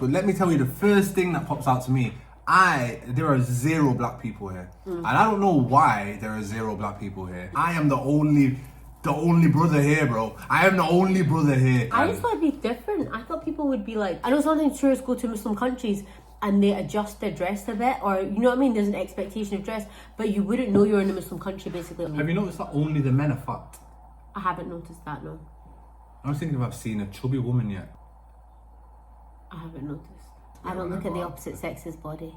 But let me tell you the first thing that pops out to me. There are 0 black people here. And I don't know why there are 0 black people here. I am the only brother here, bro. I am the only brother here. I just thought it'd be different. I thought people would be like, I know sometimes tourists go to Muslim countries and they adjust their dress a bit, or you know what I mean, there's an expectation of dress, but you wouldn't know you're in a Muslim country basically. Have you noticed that only the men are fat? I haven't noticed that, no. I was thinking if I've seen a chubby woman yet. I haven't noticed. I don't look at the opposite sex's body.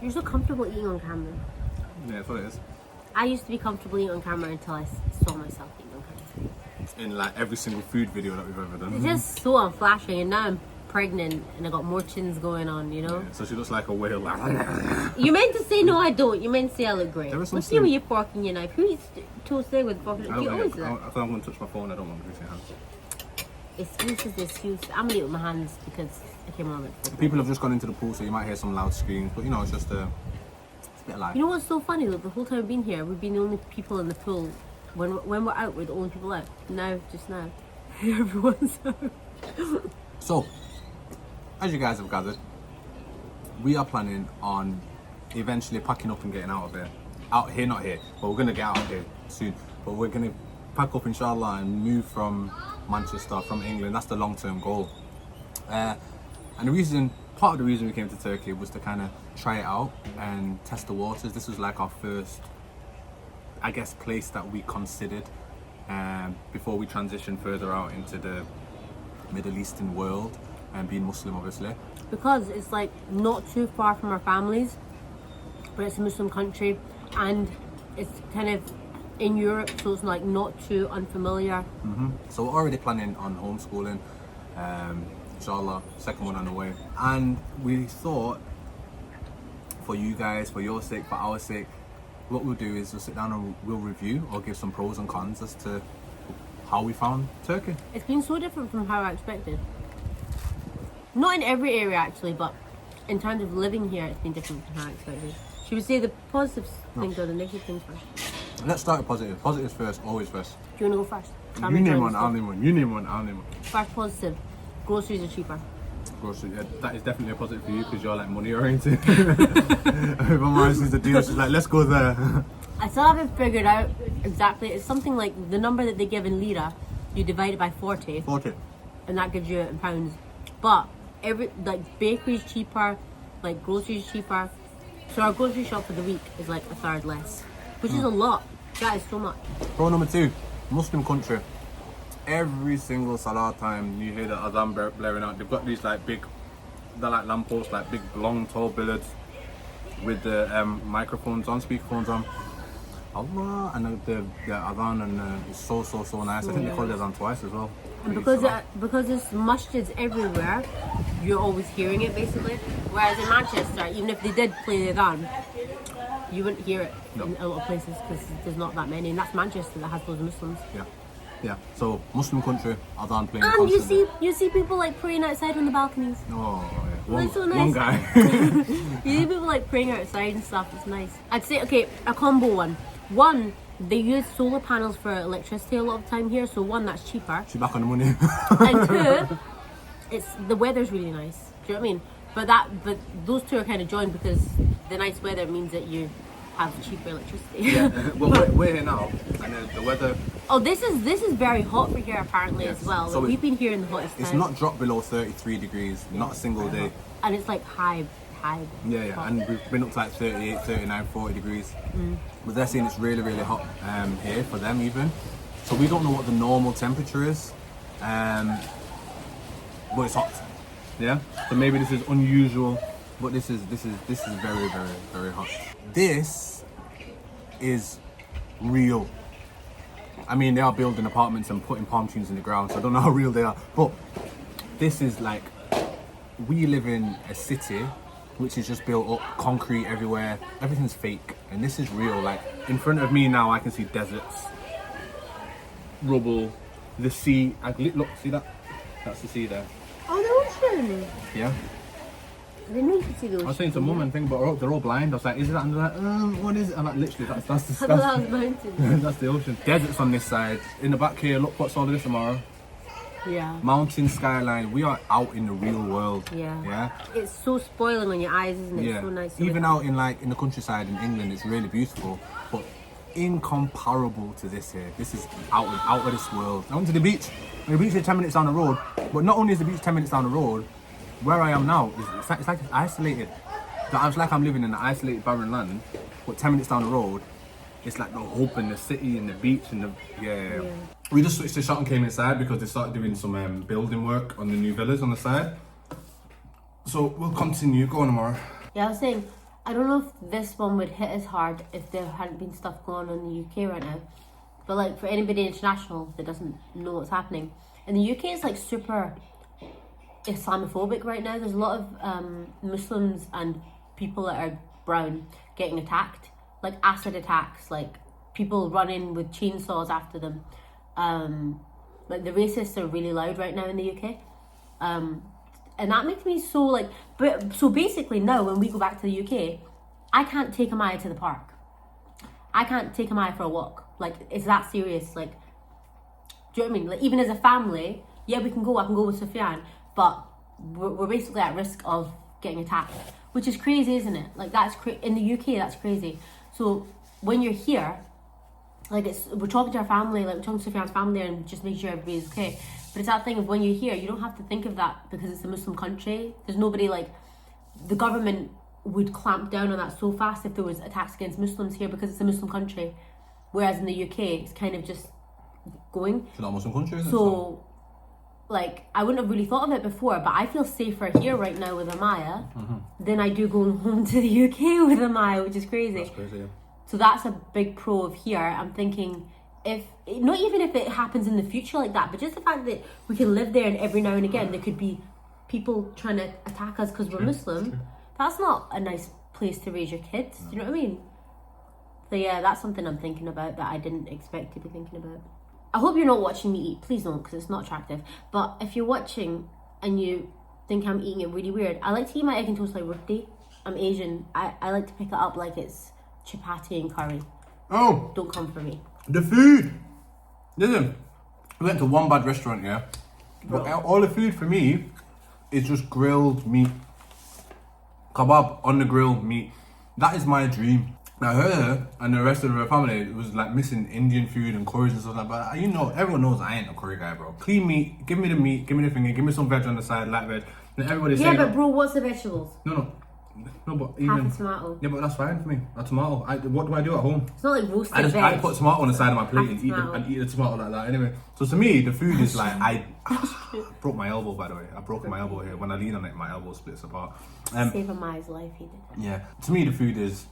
You're so comfortable eating on camera. Yeah, that's what it is. I used to be comfortable eating on camera until I saw myself eating on camera. In like every single food video that we've ever done. It's just so unflashing, and now I'm pregnant and I got more chins going on, you know? Yeah, so she looks like a whale. You meant to say no, I don't. You meant to say I look great. What's the with your fork and your knife? Who eats toast egg with a fork and knife? You always do that. I thought I'm going to touch my phone. I don't want to use your hands. Excuse. I'm gonna eat with my hands because I came on it. People have just gone into the pool, so you might hear some loud screams, but you know, it's just it's a bit like. You know what's so funny though? The whole time I've been here, we've been the only people in the pool. When we're out, we're the only people out. Just now, everyone's out. So, as you guys have gathered, we are planning on eventually packing up and getting out of here. Out here, not here, but we're gonna get out of here soon. But we're gonna pack up, inshallah, and move from Manchester, from England. That's the long-term goal. And part of the reason we came to Turkey was to kind of try it out and test the waters. This was like our first, I guess, place that we considered before we transitioned further out into the Middle Eastern world and being Muslim, obviously. Because it's like not too far from our families, but it's a Muslim country and it's kind of in Europe, so it's like not too unfamiliar. So we're already planning on homeschooling, inshallah, second one on the way. And we thought, for you guys, for your sake, for our sake, what we'll do is we'll sit down and we'll review or give some pros and cons as to how we found Turkey. It's been so different from how I expected. Not in every area actually, but in terms of living here, it's been different from how I expected. Should we say the positive things or the negative things first? Let's start with positive. Positives first, always first. Do you want to go first? You name one, I'll name one. You name one, I'll name one. First positive, groceries are cheaper. Groceries, yeah, that is definitely a positive for you because you're like money oriented. If I'm honest, is the deal, she's like, let's go there. I still haven't figured out exactly. It's something like the number that they give in lira, you divide it by 40. 40. And that gives you it in pounds. But bakery's cheaper, like groceries cheaper. So our grocery shop for the week is like a third less, which is a lot. That is so much. Pro number 2, Muslim country. Every single salah time you hear the adhan blaring out. They've got these like big, they're like lampposts, like big long tall billards with the microphones on, speakerphones on. Allah, and the adhan, and it's so nice. I think they call it adhan twice as well. And because there's masjids everywhere, you're always hearing it basically. Whereas in Manchester, even if they did play the adhan, you wouldn't hear it in a lot of places because there's not that many, and that's Manchester that has those Muslims. Yeah. So Muslim country, adhan playing. And constantly. you see people like praying outside on the balconies. Oh yeah, So nice. one guy. You see people like praying outside and stuff. It's nice. I'd say a combo one. One, they use solar panels for electricity a lot of the time here, so one, that's cheaper. She's back on the money. And two, the weather's really nice. Do you know what I mean? But those two are kind of joined because the nice weather means that you have cheaper electricity. Yeah. Well, we're here now, and the weather. Oh, this is very hot for here apparently as well. So we've been here in the hottest time. It's not dropped below 33 degrees, not a single day. And it's like high. Yeah, hot. and we've been up to like 38, 39, 40 degrees. But they're saying it's really, really hot here for them even. So we don't know what the normal temperature is, but it's hot. Yeah. So maybe this is unusual, but this is very, very, very hot. This is real. I mean, they are building apartments and putting palm trees in the ground, so I don't know how real they are. But this is like, we live in a city which is just built up, concrete everywhere, everything's fake, and this is real. Like in front of me now I can see deserts, rubble, the sea. Look, see that? That's the sea there. Oh, the ocean! Yeah. I didn't know you could see the ocean. I was saying to mum and thing, but they're all blind. I was like, is it that? And they're like, what is it? I'm like, literally, that's I thought that was mountains. that's the ocean. Deserts on this side. In the back here, look, what's all of this tomorrow? Yeah. Mountain skyline. We are out in the real world. Yeah. Yeah. It's so spoiling on your eyes, isn't it? Yeah. It's so nice. Even out in like in the countryside in England, it's really beautiful, but incomparable to this here. This is out of this world. I went to the beach. And the beach is 10 minutes down the road, but not only is the beach 10 minutes down the road, where I am now, it's like it's isolated. It's like I'm living in an isolated barren land, but 10 minutes down the road, it's like the hope and the city and the beach and the yeah. We just switched the shot and came inside because they started doing some building work on the new villas on the side. So we'll continue. Go on, Amara. Yeah, I was saying, I don't know if this one would hit as hard if there hadn't been stuff going on in the UK right now. But like for anybody international that doesn't know what's happening, in the UK it's like super Islamophobic right now. There's a lot of Muslims and people that are brown getting attacked, like acid attacks, like people running with chainsaws after them. Like the racists are really loud right now in the UK. And that makes me so like, so basically now when we go back to the UK, I can't take Amaya to the park. I can't take Amaya for a walk. Like, it's that serious. Like, do you know what I mean? Like, even as a family, yeah, we can go. I can go with Sufyan, but we're basically at risk of getting attacked, which is crazy, isn't it? Like, that's in the UK, that's crazy. So when you're here, like, we're talking to our family, like we're talking to Sufyan's family, and just make sure everybody's okay. But it's that thing of when you're here, you don't have to think of that because it's a Muslim country. There's nobody like the government would clamp down on that so fast if there was attacks against Muslims here because it's a Muslim country. Whereas in the UK, it's kind of just going. It's not a Muslim country, is it? So, like, I wouldn't have really thought of it before, but I feel safer here right now with Amaya than I do going home to the UK with Amaya, which is crazy. That's crazy, yeah. So that's a big pro of here. I'm thinking, if not even if it happens in the future like that, but just the fact that we can live there and every now and again there could be people trying to attack us because we're Muslim. That's not a nice place to raise your kids. Do you know what I mean? So yeah, that's something I'm thinking about that I didn't expect to be thinking about. I hope you're not watching me eat. Please don't, because it's not attractive. But if you're watching and you think I'm eating it really weird, I like to eat my egg and toast like roti. I'm Asian. I like to pick it up like it's chapati and curry. Oh! Don't come for me. The food! Listen, we went to one bad restaurant, yeah? But all the food for me is just grilled meat. Kebab on the grill meat. That is my dream. Now her and the rest of her family was like missing Indian food and curries and stuff like that. But you know, everyone knows I ain't a curry guy, bro. Clean meat, give me the meat, give me the finger, give me some veg on the side, light veg. And everybody's saying, but bro, what's the vegetables? No, but Half even a tomato. yeah, but that's fine for me. A tomato. What do I do at home? It's not like roasted veg. I put tomato on the side of my plate Half and eat the tomato like that. Anyway, so to me, the food is like I broke my elbow, by the way. I broke my elbow here. When I lean on it, my elbow splits apart. Save Amaya's life, he did. Yeah, to me, the food is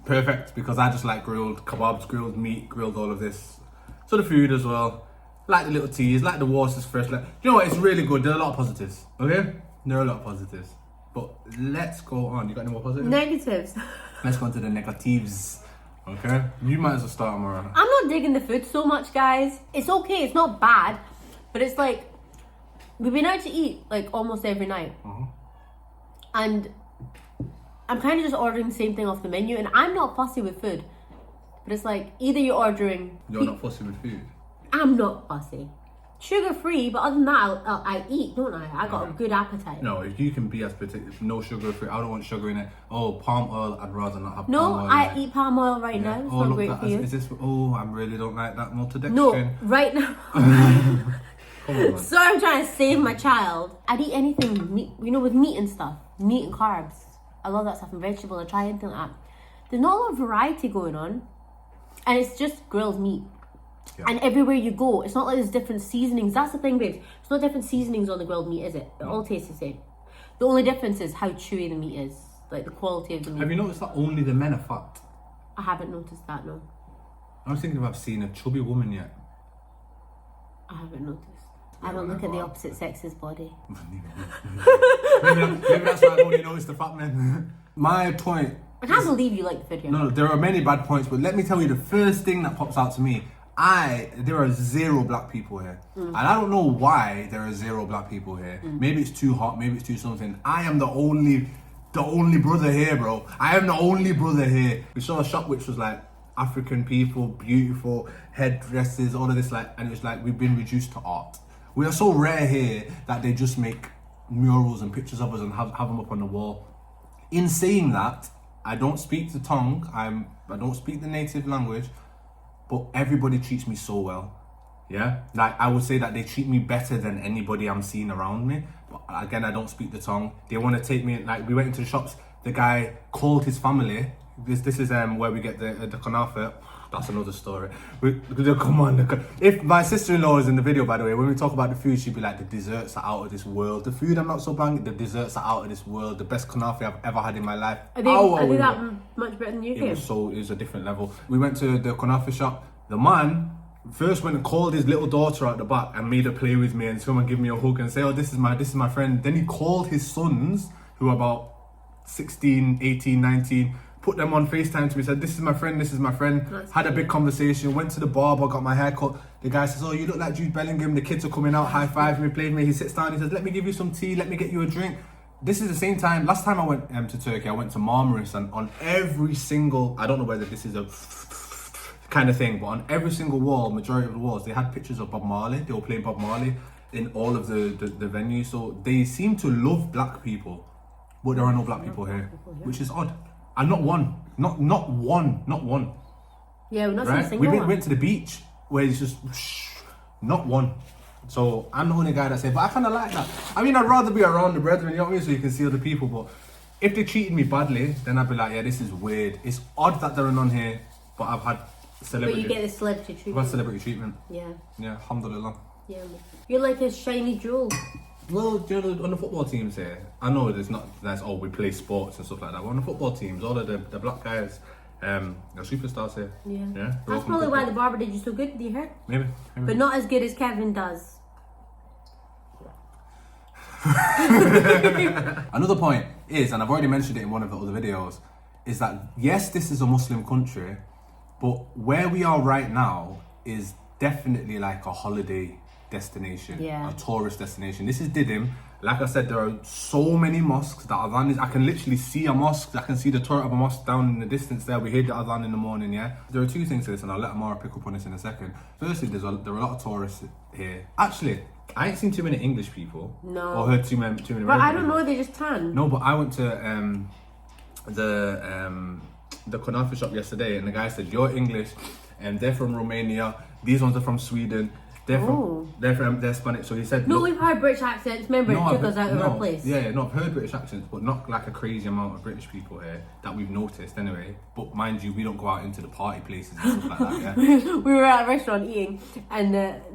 perfect because I just like grilled kebabs, grilled meat, grilled all of this. So the food as well, like the little teas, like the water's fresh. Like, you know what? It's really good. There are a lot of positives. Okay, there are a lot of positives. But let's go on. You got any more positives? Negatives. Let's go on to the negatives. Okay, you might as well start, Amara. I'm not digging the food so much, guys. It's okay. It's not bad, but it's like we've been out to eat like almost every night, and I'm kind of just ordering the same thing off the menu, and I'm not fussy with food. But it's like either you're ordering. You're not fussy with food. I'm not fussy. Sugar free, but other than that, I eat, don't I? I got a good appetite. No, if you can be as particular, no sugar free. I don't want sugar in it. Oh, palm oil. I'd rather not have palm oil. No, I eat palm oil right now. It's not great for you. Is this? Oh, I really don't like that maltodextrin. No, right now. Come on, man. So I'm trying to save my child. I'd eat anything, meat, you know, with meat and stuff. Meat and carbs. I love that stuff, and vegetable. I try anything like that. There's not a lot of variety going on, and it's just grilled meat. Yeah. And everywhere you go, it's not like there's different seasonings. That's the thing, babes. There's no different seasonings on the grilled meat, is it? It all tastes the same. The only difference is how chewy the meat is, like the quality of the meat. Have you noticed that only the men are fat? I haven't noticed that, no. I was thinking if I've seen a chubby woman yet. I haven't noticed. I don't look at the opposite sex's body. maybe that's why I've only noticed the fat men. My point. I can't believe you like the food here. No, there are many bad points, but let me tell you the first thing that pops out to me. There are 0 black people here. And I don't know why there are 0 black people here. Maybe it's too hot, maybe it's too something. I am the only brother here, bro. I am the only brother here. We saw a shop which was like African people, beautiful headdresses, all of this, like, and it was like we've been reduced to art. We are so rare here that they just make murals and pictures of us and have them up on the wall. In saying that, I don't speak the tongue, I don't speak the native language, but everybody treats me so well. Yeah, like I would say that they treat me better than anybody I'm seeing around me. But again, I don't speak the tongue. They want to take me, like we went into the shops, the guy called his family. This is where we get the kunafa. That's another story. Come on, if my sister-in-law is in the video, by the way, when we talk about the food, she'd be like, the desserts are out of this world. The food, I'm not so banging, the desserts are out of this world. The best kunafa I've ever had in my life. Are they that much better than UK? It was a different level. We went to the kunafa shop. The man first went and called his little daughter at the back and made her play with me and come and give me a hug and say, oh, this is my friend. Then he called his sons, who are about 16, 18, 19, put them on FaceTime to me, said, this is my friend. That's had a big conversation, went to the barber, got my hair cut. The guy says, oh, you look like Jude Bellingham. The kids are coming out, high five me, playing me. He sits down, he says, let me give you some tea, let me get you a drink. This is the same time, last time I went to Turkey, I went to Marmaris, and on every single, I don't know whether this is a kind of thing, but on every single wall, majority of the walls, they had pictures of Bob Marley. They were playing Bob Marley in all of the venues. So they seem to love black people, but there are no black people here, which is odd. And not one. Yeah, we're not right? seeing a single We one. went to the beach where it's just not one. So I'm the only guy that said, but I kind of like that. I mean, I'd rather be around the brethren, you know what I mean, so you can see other people. But if they treated me badly, then I'd be like, yeah, this is weird. It's odd that there are none here, but I've had celebrity. But you get the celebrity treatment. I've had celebrity treatment. Yeah. Yeah, alhamdulillah. Yeah. You're like a shiny jewel. Well, you know, on the football teams here, I know there's not that's all we play sports and stuff like that. But on the football teams, all of the black guys, are superstars here. Yeah. Yeah. That's probably why the barber did you so good with your hair. Maybe. But not as good as Kevin does. Another point is, and I've already mentioned it in one of the other videos, is that yes, this is a Muslim country, but where we are right now is definitely like a holiday destination, Yeah. a tourist destination. This is Didim. Like I said, there are so many mosques that adhan is, I can literally see a mosque, I can see the turret of a mosque down in the distance there. We hear the adhan in the morning, yeah? There are two things to this, and I'll let Amara pick up on this in a second. Firstly, there are a lot of tourists here. Actually, I ain't seen too many English people. No. Or heard too many But American I don't people. know, they just tan. No, but I went to the kunafa shop yesterday, and the guy said, you're English, and they're from Romania, these ones are from Sweden, they're Spanish. So he said, No, look, we've heard British accents. Remember, it took us out of our place. Yeah, no, I've heard British accents, but not like a crazy amount of British people here that we've noticed anyway. But mind you, we don't go out into the party places and stuff like that, yeah. We were at a restaurant eating, and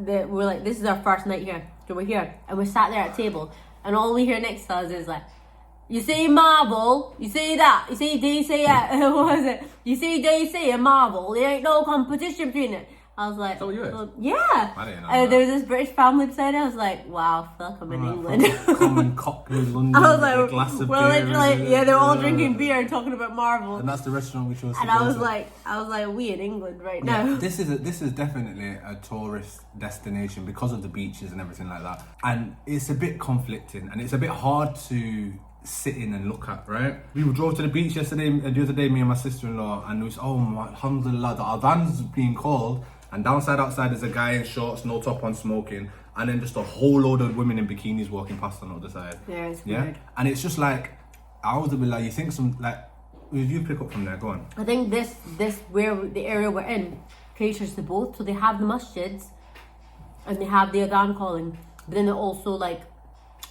we were like, this is our first night here. So we're here, and we sat there at a table, and all we hear next to us is like, you say marble, you say that, you say, do you say what was it? You say, do you say a marble? There ain't no competition between it. I was like, what you is? Yeah. I didn't know There was this British family beside it. I was like, wow, I feel like I'm in England. Common cockney London. I was with a like, glass of well, beer literally, yeah, they're all drinking beer and talking about Marvel. And that's the restaurant we chose. And I was like, we in England right now. Yeah, this is definitely a tourist destination because of the beaches and everything like that. And it's a bit conflicting, and it's a bit hard to sit in and look at, right? We drove to the beach yesterday, the other day, me and my sister-in-law, and it was, oh my, alhamdulillah, the adhan's being called, and outside there's a guy in shorts, no top on, smoking, and then just a whole load of women in bikinis walking past on the other side. Yeah, it's weird. And it's just like, like, you think some, like, you pick up from there, go on. I think this where the area we're in caters to both. So they have the masjids and they have the adhan calling, but then they're also like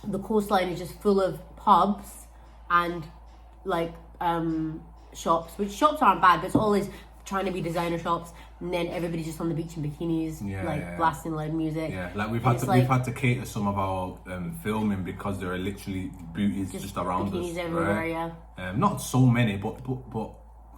the coastline is just full of pubs and like shops, which shops aren't bad, but it's always trying to be designer shops, and then everybody's just on the beach in bikinis, blasting loud music. Yeah, like we've had to cater some of our filming because there are literally booties just around bikinis us, everywhere, right? yeah. Not so many, but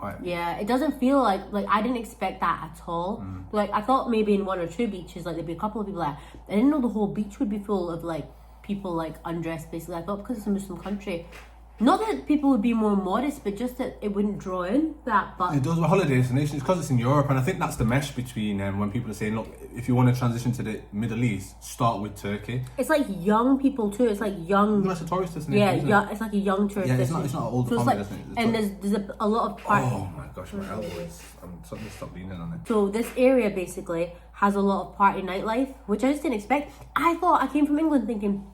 right. Yeah, it doesn't feel like I didn't expect that at all. Like I thought maybe in one or two beaches like there'd be a couple of people there. I didn't know the whole beach would be full of like people like undressed basically. I thought because it's a Muslim country, Not that people would be more modest, but just that it wouldn't draw in that. But it does with holiday destinations because it's in Europe, and I think that's the mesh between when people are saying, look, if you want to transition to the Middle East, start with Turkey. it's like young people too. It's like young. That's a tourist destination. Isn't Yeah, it? it's like a young tourist. Yeah, it's destination. not an older So it's family like, destination. and there's a lot of parts. Oh my gosh, my elbow is. I'm starting to stop leaning on it. So this area basically has a lot of party nightlife, which I just didn't expect. I thought I came from England thinking,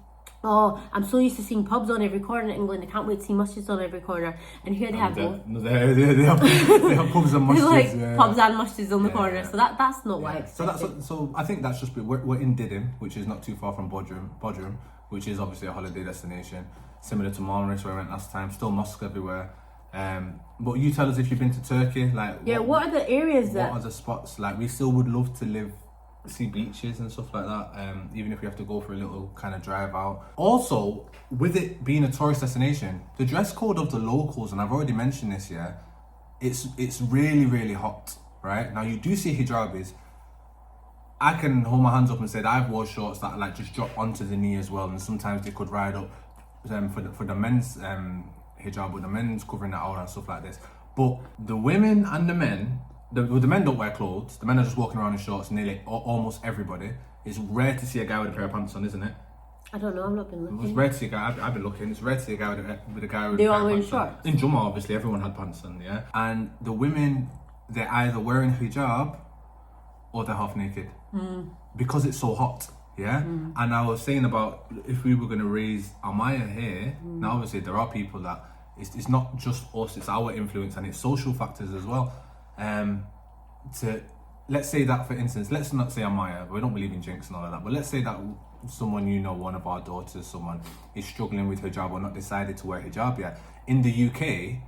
oh, I'm so used to seeing pubs on every corner in England. I can't wait to see masjids on every corner. And here they have both. They have pubs and masjids. Like yeah. pubs and masjids on the Yeah, corner. yeah. So that's not what I expected. So I think that's just we're in Didim, which is not too far from Bodrum, which is obviously a holiday destination, similar to Marmaris where I went last time. Still mosques everywhere. But you tell us if you've been to Turkey, like what are the areas what are the spots? Like we still would love to see beaches and stuff like that, even if we have to go for a little kind of drive out. Also, with it being a tourist destination, the dress code of the locals, and I've already mentioned this, it's really, really hot, right? Now you do see hijabis. I can hold my hands up and say that I've worn shorts that like just drop onto the knee as well, and sometimes they could ride up for the men's hijab, with the men's covering the aura and stuff like this. But the women and the men, the men don't wear clothes. The men are just walking around in shorts. Nearly almost everybody. It's rare to see a guy with a pair of pants on, isn't it? I don't know. I've not been looking. It's rare to see a guy. I've been looking. It's rare to see a guy with a guy with. They a pair all of wearing pants on. shorts? In Jummah, obviously, everyone had pants on, yeah. And the women, they're either wearing hijab or they're half naked because it's so hot. Yeah, and I was saying about if we were going to raise Amaya here. Now, obviously, there are people that it's not just us; it's our influence and it's social factors as well. To let's say that, for instance, let's not say Amaya. We don't believe in jinx and all of that, but let's say that someone, you know, one of our daughters, someone is struggling with hijab or not decided to wear hijab yet. In the UK,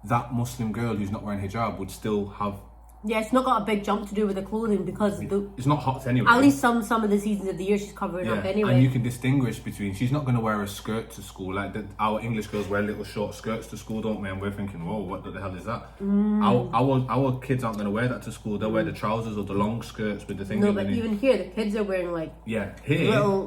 that Muslim girl who's not wearing hijab would still have. Yeah, it's not got a big jump to do with the clothing because It's not hot anyway. at least some of the seasons of the year she's covering up anyway. And you can distinguish between, she's not going to wear a skirt to school like our English girls wear little short skirts to school, don't we? And we're thinking, whoa, what the hell is that? Our kids aren't going to wear that to school. They'll wear the trousers or the long skirts with the thing. No, but even here the kids are wearing like here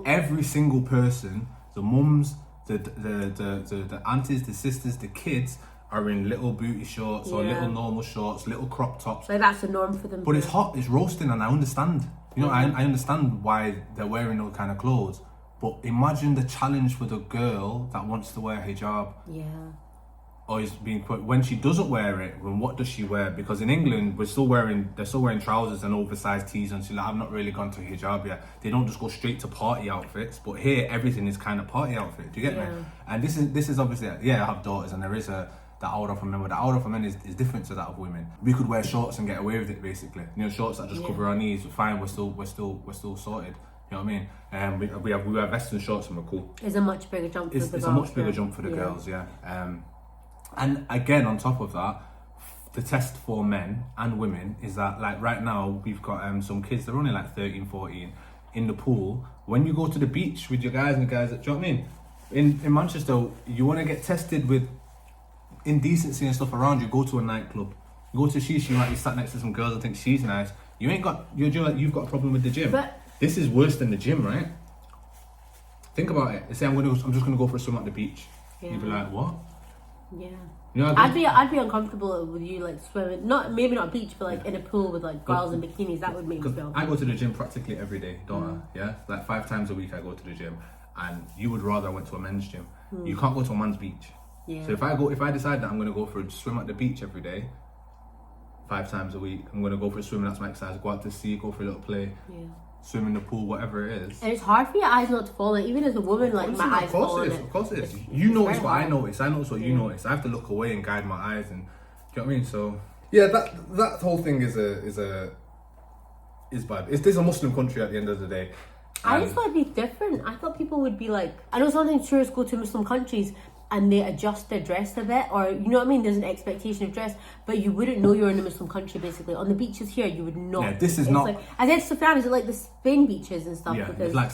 every single person, the mums, the aunties, the sisters, the kids are in little booty shorts or little normal shorts, little crop tops. like that's the norm for them. But it's hot, it's roasting, and I understand. You know, I understand why they're wearing those kind of clothes. But imagine the challenge for the girl that wants to wear hijab. Yeah. Or is being put when she doesn't wear it. Then what does she wear? Because in England, they're still wearing trousers and oversized tees, and she's like, I've not really gone to hijab yet. They don't just go straight to party outfits. But here, everything is kind of party outfit. Do you get me? And this is obviously, I have daughters, and there is the aura for men, but the aura for men is different to that of women. We could wear shorts and get away with it, basically. You know, shorts that just cover our knees. Fine, we're still sorted. You know what I mean? We wear vests and shorts and we're cool. It's a much bigger jump for the girls. It's a much bigger jump for the girls, yeah. And again, on top of that, the test for men and women is that, like right now, we've got some kids, they're only like 13, 14, in the pool. When you go to the beach with your guys and the guys, do you know what I mean? In Manchester, you want to get tested with indecency and stuff around you. Go to a nightclub, you go to Shishi, you might be sat next to some girls and think she's nice. You've got a problem with the gym. But this is worse than the gym, right? Think about it. They say I'm just gonna go for a swim at the beach. You'd be like, what? Yeah. You know, I'd be uncomfortable with you like swimming, maybe not beach, but like in a pool with like girls in bikinis. That would make me feel. I go to the gym practically every day, don't I? Yeah, like 5 times a week I go to the gym, and you would rather I went to a men's gym. You can't go to a man's beach. Yeah. So if I decide that I'm gonna go for a swim at the beach every day, 5 times a week, I'm gonna go for a swim. That's my exercise. Go out to sea, go for a little play. Yeah. Swim in the pool, whatever it is. And it's hard for your eyes not to fall in. Even as a woman, like my eyes fall in. Of course it is. You notice what I notice. I notice what you notice. I have to look away and guide my eyes, and do you know what I mean? So yeah, that whole thing is bad. This is a Muslim country at the end of the day. I just thought it'd be different. I thought people would be like, I know sometimes tourists go to Muslim countries and they adjust their dress a bit, or you know what I mean, there's an expectation of dress, but you wouldn't know you're in a Muslim country basically. On the beaches here, you would not. Yeah, this is not like, I said Sufyan, is it like the Spain beaches and stuff? Yeah, because it's like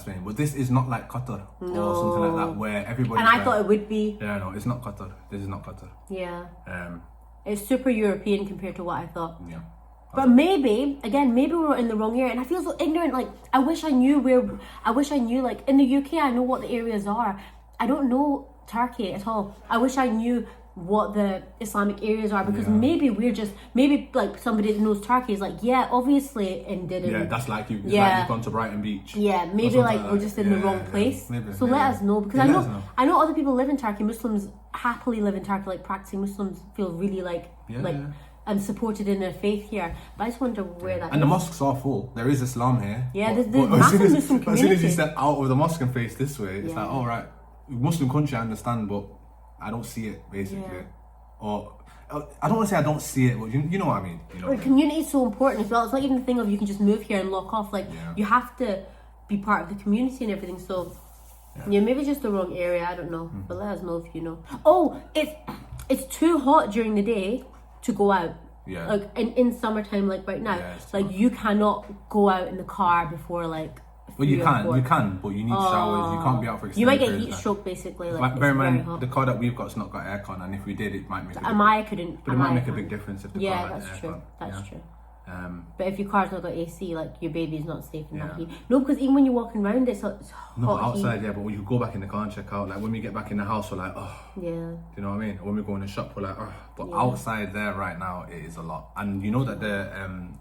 Spain. But this is not like Qatar or something like that where everybody. And I thought it would be. Yeah, no, it's not Qatar. This is not Qatar. Yeah. It's super European compared to what I thought. Yeah. But maybe we're in the wrong area, and I feel so ignorant. Like I wish I knew like in the UK I know what the areas are. I don't know Turkey at all. I wish I knew what the Islamic areas are, because maybe like somebody that knows Turkey is like, yeah, obviously Indian. Yeah, that's like you. It's like you've gone to Brighton Beach. Yeah, maybe like we're just in the wrong place. Maybe, so let us know, because I know other people live in Turkey. Muslims happily live in Turkey, like practicing Muslims feel really like supported in their faith here. But I just wonder where that is. And the mosques are full. There is Islam here. Yeah, there's massive Muslim community. As soon as you step out of the mosque and face this way, it's like, all right, Muslim country, I understand, but I don't see it, basically. Or I don't want to say I don't see it, but you know what I mean. You know community is so important as well. It's not even the thing of you can just move here and lock off. Like you have to be part of the community and everything. So maybe just the wrong area. I don't know, but let us know if you know. Oh, it's too hot during the day to go out. Yeah. Like in summertime, like right now, like you cannot go out in the car before like. Well, you can, but you need showers. You can't be out for extended You might get heat stroke, basically. Like, bear in mind, the car that we've got's not got aircon, and if we did, it might make. It might make a big difference if the car had that's aircon. true. That's true. But if your car's not got AC, like your baby's not safe in that heat. No, because even when you're walking around, it's hot. No, outside, but when you go back in the car and check out, like when we get back in the house, we're like, oh. Yeah. Do you know what I mean? Or when we go in the shop, we're like, oh. But outside there right now, it is a lot. And you know that the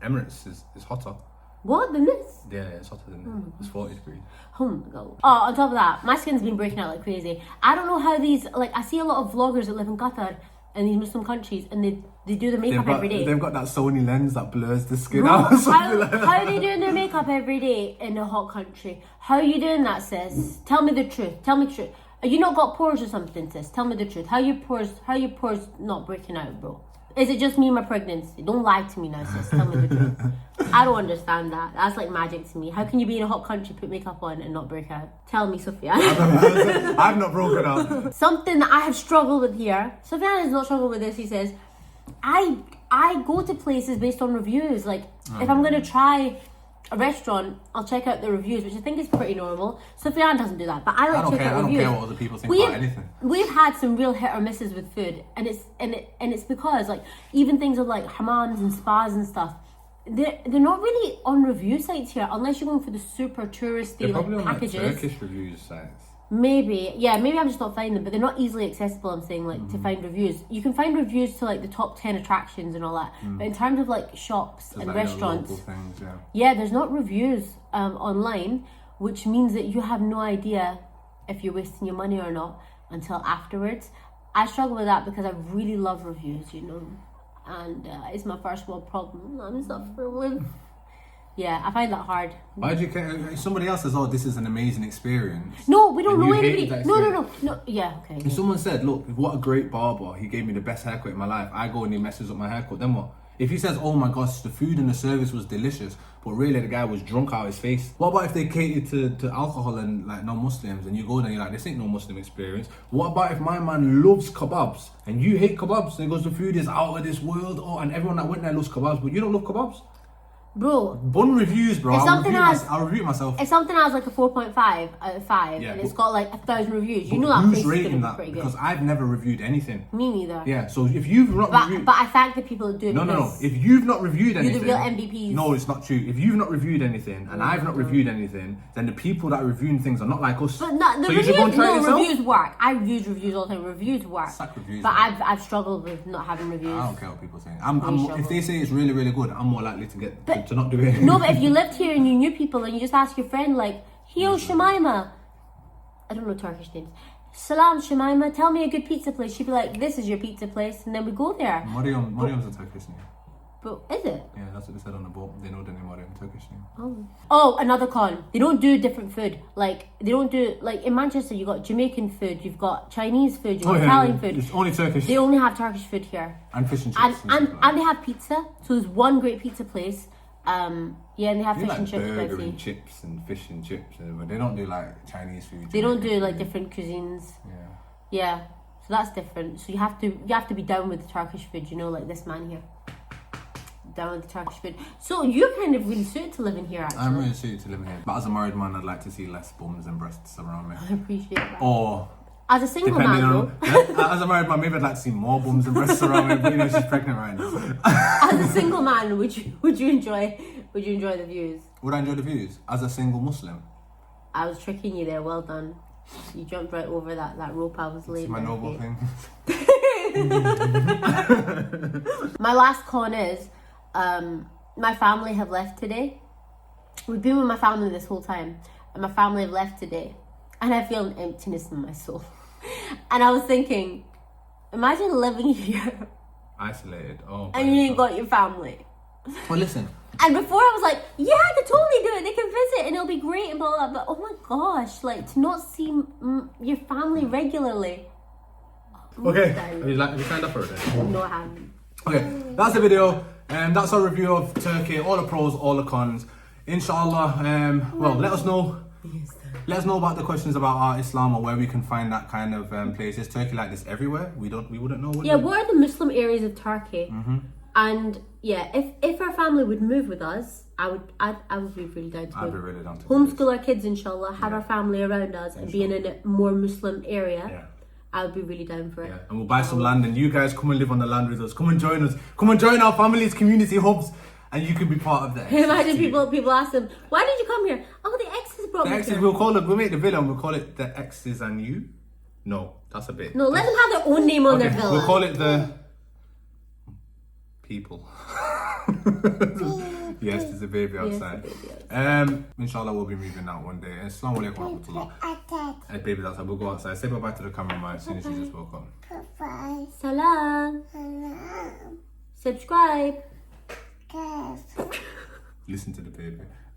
Emirates is hotter. What? Than this? Yeah, it's hotter than this. It's 40 degrees. Oh my god. Oh, on top of that, my skin's been breaking out like crazy. I don't know how these, like, I see a lot of vloggers that live in Qatar and these Muslim countries, and they do their makeup every day. They've got that Sony lens that blurs the skin out. How are they doing their makeup every day in a hot country? How are you doing that, sis? Tell me the truth. Tell me the truth. Are you not got pores or something, sis? Tell me the truth. How your pores not breaking out, bro? Is it just me and my pregnancy? Don't lie to me now, sis. Tell me the truth. I don't understand that. That's like magic to me. How can you be in a hot country, put makeup on, and not break out? Tell me, Sophia. I've not broken out. Something that I have struggled with here. Sophia has not struggled with this. He says, I go to places based on reviews. Like, if I'm going to try a restaurant, I'll check out the reviews, which I think is pretty normal. Sophia doesn't do that, but I like to check out reviews. I don't care what other people think about anything. We've had some real hit or misses with food, and it's because like even things like hammams and spas and stuff, they're not really on review sites here unless you're going for the super touristy like packages. On, like, Turkish reviews sites. Maybe I'm just not finding them, but they're not easily accessible. I'm saying like to find reviews. You can find reviews to like the top 10 attractions and all that, but in terms of like shops and restaurants, things, there's not reviews online, which means that you have no idea if you're wasting your money or not until afterwards. I struggle with that because I really love reviews, you know, and it's my first world problem. I'm suffering with. Yeah, I find that hard. Why do you care? Somebody else says, oh, this is an amazing experience. No, we don't know anybody. No. Yeah, okay. If someone said, look, what a great barber, he gave me the best haircut in my life, I go and he messes up my haircut, then what? If he says, oh my gosh, the food and the service was delicious, but really the guy was drunk out of his face. What about if they catered to alcohol and like non-Muslims, and you go there and you're like, this ain't no Muslim experience? What about if my man loves kebabs and you hate kebabs, and he goes, the food is out of this world, and everyone that went there loves kebabs, but you don't love kebabs? Bro, bun reviews, bro. I'll review myself. If something has like a 4.5 out of 5 and it's got like 1,000 reviews, you know that place is going to be pretty good. Because I've never reviewed anything. Me neither. Yeah, so if you've not reviewed... But I thank the people that do it. No. If you've not reviewed anything... You're the real MVPs. No, it's not true. If you've not reviewed anything and I've not reviewed anything, then the people that are reviewing things are not like us. But no, so you should go and try it yourself. Reviews work. I use reviews all the time. Reviews work. Sack reviews. But I've struggled with not having reviews. I don't care what people say. If they say it's really, really good, I'm more likely to not do it. No, but if you lived here and you knew people and you just ask your friend like, Hio Shemaima, I don't know Turkish names, Salam Shemaima, tell me a good pizza place. She'd be like, this is your pizza place, and then we go there. Mariam's a Turkish name. But is it? Yeah, that's what they said on the boat. They know the name Mariam, Turkish name. Oh, another con. They don't do different food. Like, they don't do, like in Manchester you got Jamaican food, you've got Chinese food, you've got Italian food. It's only Turkish. They only have Turkish food here. And fish and chips. And they have pizza. So there's one great pizza place. And they have fish and chips. Burger and chips and fish and chips, but they don't do like Chinese food. They don't do like different cuisines. Yeah. So that's different. So you have to be down with the Turkish food, you know, like this man here. Down with the Turkish food. So you're kind of really suited to living here, actually. I'm really suited to living here. But as a married man, I'd like to see less bums and breasts around me. I appreciate that. Or as a single man, though. As a married man, maybe I'd like to see more bums and breasts around me. But you know, she's pregnant right now. As a single man, would you enjoy the views? Would I enjoy the views? As a single Muslim? I was tricking you there. Well done. You jumped right over that rope I was laying. It's my noble thing. My last con is, my family have left today. We've been with my family this whole time, and my family have left today, and I feel an emptiness in my soul. And I was thinking, imagine living here Isolated. Oh. and you ain't got your family. Well, listen. And before I was like, yeah, I could totally do it. They can visit and it'll be great and blah, blah, blah. But oh my gosh, like to not see your family regularly. Okay. Have you signed up for it then? No, I haven't. Okay, that's the video. That's our review of Turkey. All the pros, all the cons. Inshallah. Well, let us know. Let us know about the questions about our Islam or where we can find that kind of places. Turkey like this everywhere? We wouldn't know. Yeah, what are the Muslim areas of Turkey? And yeah, if our family would move with us, I would be really down to I'd move. be really down to Homeschool our kids, inshallah, have our family around us and be in a more Muslim area. Yeah. I would be really down for it. Yeah. And we'll buy some land and you guys come and live on the land with us. Come and join us. Come and join our family's community hubs and you can be part of that. Imagine people ask them, why did you come here? Oh, the exes brought The me X's, here. we'll make the villa and we'll call it the X's and you. No, that's a bit. No, let them have their own name on their villa. We'll call it the people. Yes, there's a baby outside. Inshallah, we'll be moving out one day. Assalamu alaikum wa rahmatullah. Hey, baby's outside. We'll go outside. Say bye-bye to the cameraman as soon as she just woke up. Bye. Salam. Salam. Subscribe. Yes. Listen to the baby.